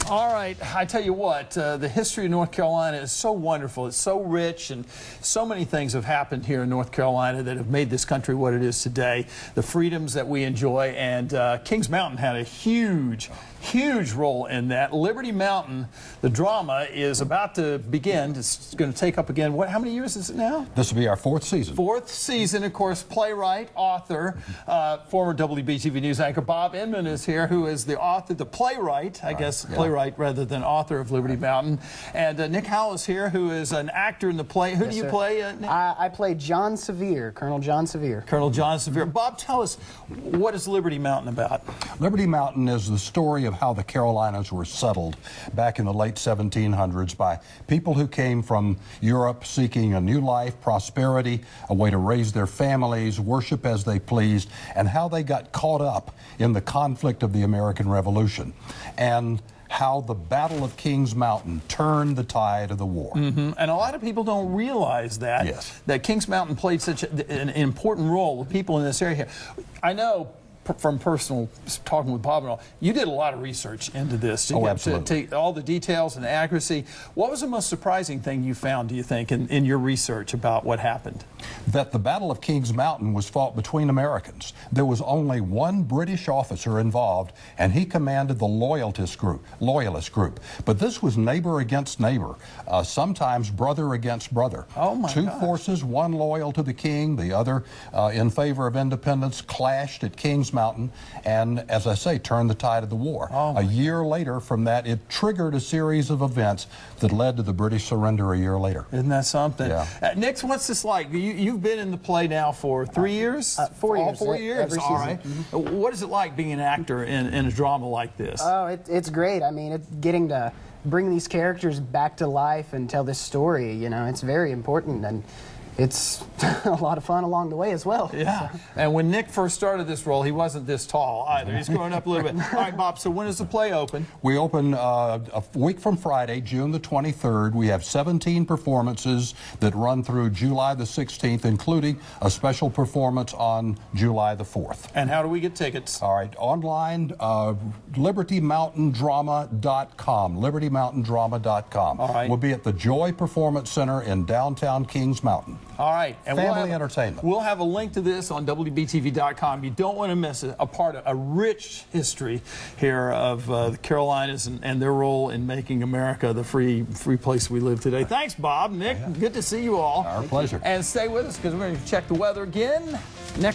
All right, I tell you what, the history of North Carolina is so wonderful. It's so rich, and so many things have happened here in North Carolina that have made this country what it is today. The freedoms that we enjoy, and Kings Mountain had a huge role in that. Liberty Mountain, the drama, is about to begin. It's going to take up again, how many years is it now? This will be our fourth season. Fourth season, of course. Playwright, author, former WBTV News anchor Bob Inman is here, who is the author, the playwright, I guess, playwright rather than author of Liberty Mountain. And Nick Howell is here, who is an actor in the play. Who do you play, Nick? I play John Sevier, Colonel John Sevier. Colonel John Sevier. Bob, tell us, what is Liberty Mountain about? Liberty Mountain is the story of how the Carolinas were settled back in the late 1700s by people who came from Europe seeking a new life, prosperity, a way to raise their families, worship as they pleased, and how they got caught up in the conflict of the American Revolution, and how the Battle of Kings Mountain turned the tide of the war. And a lot of people don't realize that, that Kings Mountain played such an important role with people in this area here. I know from personal talking with Bob and all, you did a lot of research into this to get to all the details and accuracy. What was the most surprising thing you found, do you think, in your research about what happened? That the Battle of Kings Mountain was fought between Americans. There was only one British officer involved, and he commanded the loyalist group. But this was neighbor against neighbor, sometimes brother against brother. Oh my Two forces, one loyal to the king, the other in favor of independence, clashed at Kings Mountain, and as I say, turned the tide of the war. A year later from that, it triggered a series of events that led to the British surrender a year later. Isn't that something? Yeah. Nick, what's this like? You've been in the play now for 3 years? 4 years. All 4 years, every all season. right. What is it like being an actor in a drama like this? Oh, it's great. I mean, it's getting to bring these characters back to life and tell this story, you know, it's very important, and it's a lot of fun along the way as well. Yeah, and when Nick first started this role, he wasn't this tall either. He's growing up a little bit. All right, Bob, so when does the play open? We open a week from Friday, June the 23rd. We have 17 performances that run through July the 16th, including a special performance on July the 4th. And how do we get tickets? All right, online, LibertyMountainDrama.com, LibertyMountainDrama.com. All right. We'll be at the Joy Performance Center in downtown Kings Mountain. All right. And Family entertainment. We'll have a link to this on WBTV.com. You don't want to miss a part of a rich history here of the Carolinas and their role in making America the free place we live today. Thanks, Bob. Nick, good to see you all. Our pleasure. And stay with us because we're going to check the weather again next.